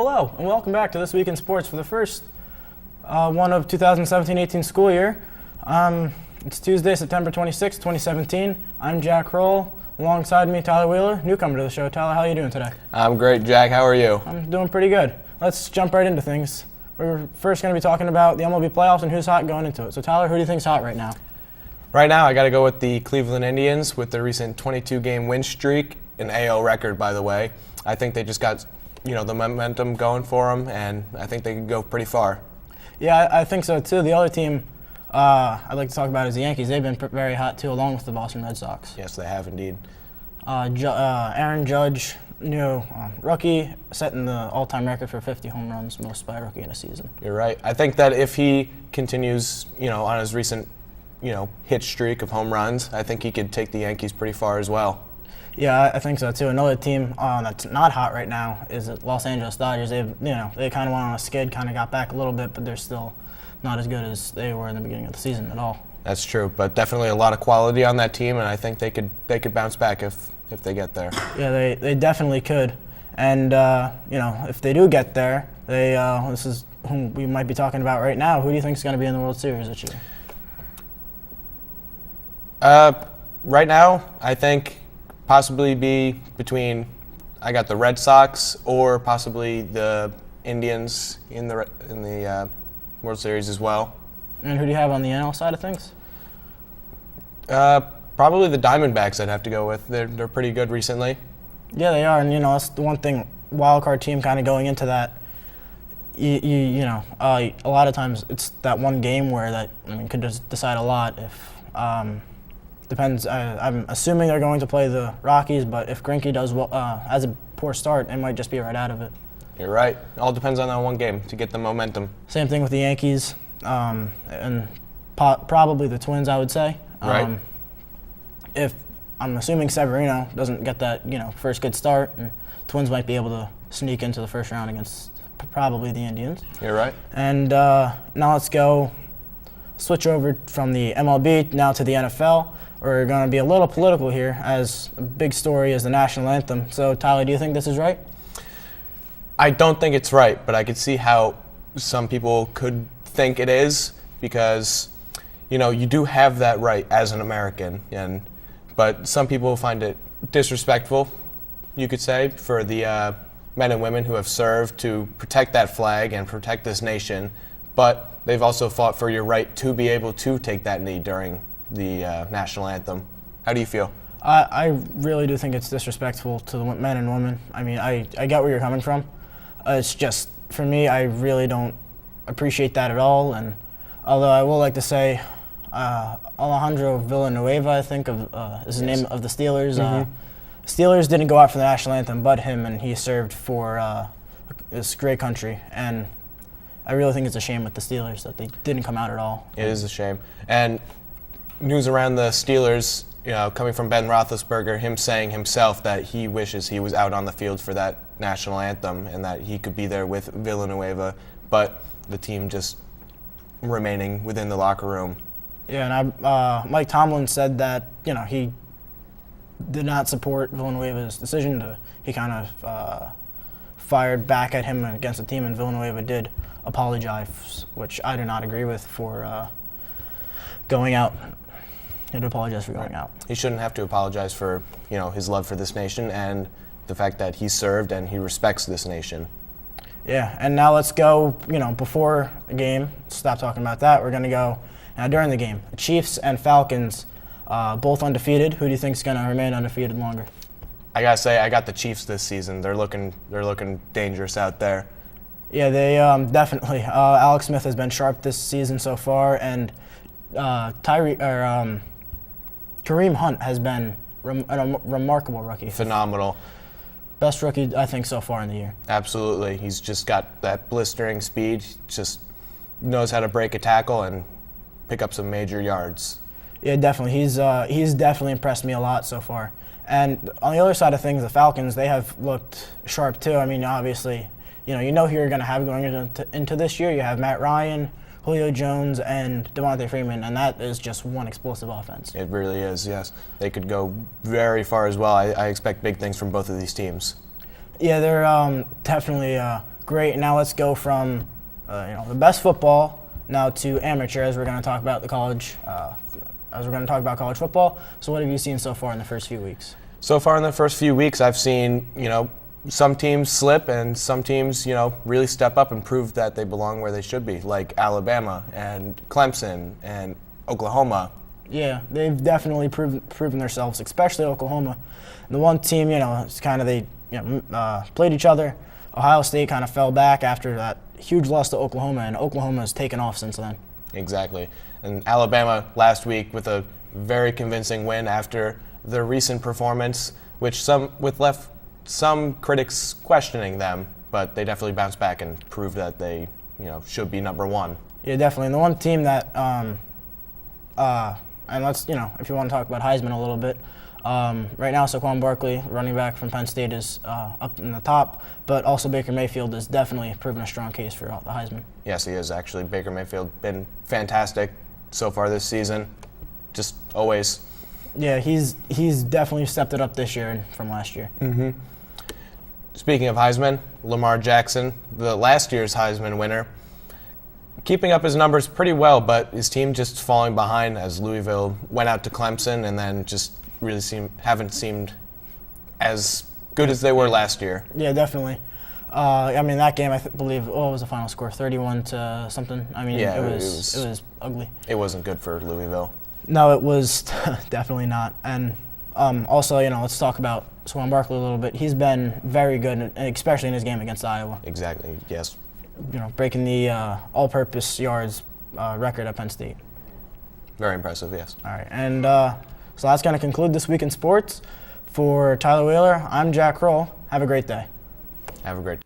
Hello, and welcome back to This Week in Sports for the first one of 2017-18 school year. It's Tuesday, September 26, 2017. I'm Jack Kroll. Alongside me, Tyler Wheeler, newcomer to the show. Tyler, how are you doing today? I'm great, Jack. How are you? I'm doing pretty good. Let's jump right into things. We're first going to be talking about the MLB Playoffs and who's hot going into it. So, Tyler, who do you think's hot right now? Right now, I got to go with the Cleveland Indians with their recent 22-game win streak, an AL record, by the way. I think they just got, the momentum going for them, and I think they can go pretty far. Yeah, I think so too. The other team I'd like to talk about is the Yankees. They've been very hot too, along with the Boston Red Sox. Yes, they have indeed. Aaron Judge, rookie, setting the all-time record for 50 home runs, most by a rookie in a season. You're right. I think that if he continues, on his recent, hit streak of home runs, I think he could take the Yankees pretty far as well. Yeah, I think so too. Another team that's not hot right now is the Los Angeles Dodgers. They kind of went on a skid, kind of got back a little bit, but they're still not as good as they were in the beginning of the season at all. That's true, but definitely a lot of quality on that team, and I think they could bounce back if they get there. Yeah, they definitely could, and if they do get there, this is whom we might be talking about right now. Who do you think is going to be in the World Series this year? Right now, I think possibly be between I got the Red Sox or possibly the Indians in the World Series as well. And who do you have on the NL side of things? Probably the Diamondbacks I'd have to go with. They're pretty good recently. Yeah, they are, and that's the one thing, wild card team kind of going into that. A lot of times it's that one game where could just decide a lot. If depends. I'm assuming they're going to play the Rockies, but if Greinke does has a poor start, it might just be right out of it. You're right. It all depends on that one game to get the momentum. Same thing with the Yankees, and probably the Twins, I would say. Right. If I'm assuming Severino doesn't get that first good start, and Twins might be able to sneak into the first round against probably the Indians. You're right. And now let's switch over from the MLB now to the NFL. We're going to be a little political here, as a big story is the national anthem. So, Tyler, do you think this is right? I don't think it's right, but I could see how some people could think it is because, you do have that right as an American, but some people find it disrespectful, you could say, for the men and women who have served to protect that flag and protect this nation, but they've also fought for your right to be able to take that knee during the national anthem. How do you feel? I really do think it's disrespectful to the men and women. I mean, I get where you're coming from. It's just, for me, I really don't appreciate that at all. And although I will like to say Alejandro Villanueva, I think, is the name of the Steelers. Mm-hmm. Steelers didn't go out for the national anthem but him, and he served for this great country. And I really think it's a shame with the Steelers that they didn't come out at all. It is a shame. And news around the Steelers, coming from Ben Roethlisberger, him saying himself that he wishes he was out on the field for that national anthem and that he could be there with Villanueva, but the team just remaining within the locker room. Yeah, and Mike Tomlin said that, he did not support Villanueva's decision. He kind of fired back at him against the team, and Villanueva did apologize, which I do not agree with, for going out. He did apologize for going out. He shouldn't have to apologize for, his love for this nation and the fact that he served and he respects this nation. Yeah, and now let's go, before the game, stop talking about that. We're going to go now during the game. The Chiefs and Falcons, both undefeated. Who do you think is going to remain undefeated longer? I got to say, I got the Chiefs this season. They're looking dangerous out there. Yeah, they definitely. Alex Smith has been sharp this season so far, and Kareem Hunt has been a remarkable rookie. Phenomenal. Best rookie, I think, so far in the year. Absolutely. He's just got that blistering speed, just knows how to break a tackle and pick up some major yards. Yeah, definitely. He's definitely impressed me a lot so far. And on the other side of things, the Falcons, they have looked sharp too. I mean, obviously, who you're going to have going into this year. You have Matt Ryan, Julio Jones, and Devontae Freeman, and that is just one explosive offense. It really is, yes. They could go very far as well. I expect big things from both of these teams. Yeah, they're definitely Great. Now let's go from the best football now to amateur, as we're going to talk about the college. As we're going to talk about college football. So what have you seen so far in the first few weeks? So far in the first few weeks, I've seen some teams slip and some teams really step up and prove that they belong where they should be, like Alabama and Clemson and Oklahoma. Yeah, they've definitely proven themselves, especially Oklahoma. And the one team, it's kind of they played each other. Ohio State kind of fell back after that huge loss to Oklahoma, and Oklahoma has taken off since then. Exactly. And Alabama last week with a very convincing win after their recent performance, which left some critics questioning them, but they definitely bounced back and proved that they should be number one. Yeah, definitely. And the one team that and let's, if you want to talk about Heisman a little bit, right now Saquon Barkley, running back from Penn State, is up in the top, but also Baker Mayfield has definitely proven a strong case for the Heisman. Yes, he is actually. Baker Mayfield been fantastic so far this season, just always. Yeah, he's definitely stepped it up this year from last year. Mm-hmm. Speaking of Heisman, Lamar Jackson, the last year's Heisman winner, keeping up his numbers pretty well, but his team just falling behind as Louisville went out to Clemson and then just really haven't seemed as good as they were last year. Yeah, definitely. That game, I believe, what was the final score? 31 to something. Yeah, it was ugly. It wasn't good for Louisville. No, it was definitely not. And also, let's talk about Saquon Barkley a little bit. He's been very good, especially in his game against Iowa. Exactly, yes. Breaking the all-purpose yards record at Penn State. Very impressive, yes. All right, and so that's going to conclude This Week in Sports. For Tyler Wheeler, I'm Jack Kroll. Have a great day. Have a great day.